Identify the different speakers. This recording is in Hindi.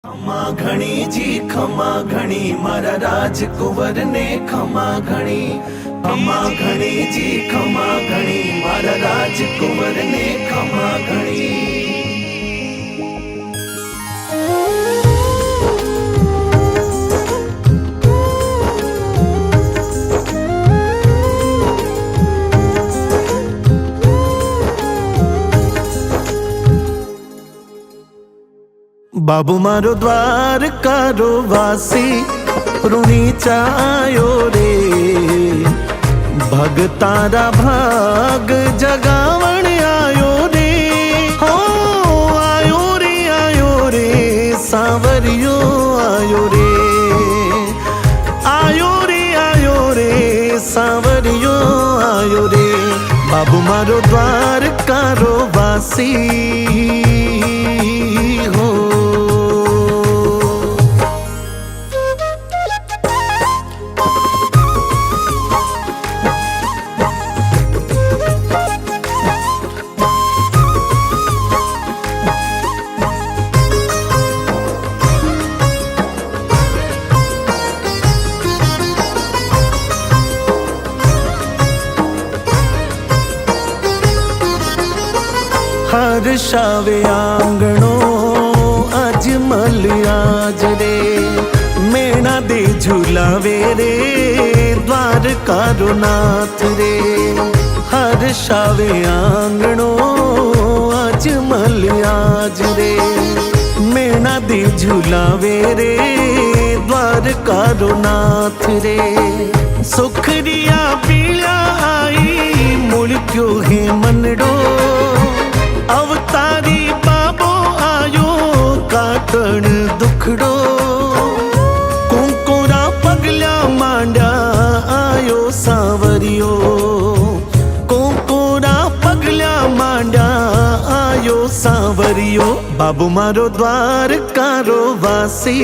Speaker 1: खमा घणी जी खमा घणी मारा राजकुंवर ने खमा घणी। खमा घणी जी खमा घणी मारा राजकुंवर ने खमा घणी। बाबू मारो द्वारकारो वासी ऋणी चायो रे। भगतारा भाग जगावण आयो रे। हो आयो रे सांवरियो आयो रे। आयो रे सांवरियो आयो रे। बाबू मारो द्वारकारो वासी हो। हर्षावे आंगणो अजमल आज रे। मेणा दे झूलावे रे द्वारकारो नाथ रे। हर्षावे आंगणो अजमल आज रे। मेणा दे झूलावे रे द्वारकारो नाथ रे। सुखरिया पीला आई मुड़क्यो है मनडो। अवतारी बाबो आयो काटण दुखड़ो। कुंकोरा पगल्या मांड्या आयो सांवरियो। कुंकोरा पगल्या मांड्या आयो सांवरियो। बाबू मारो द्वारकारो वासी।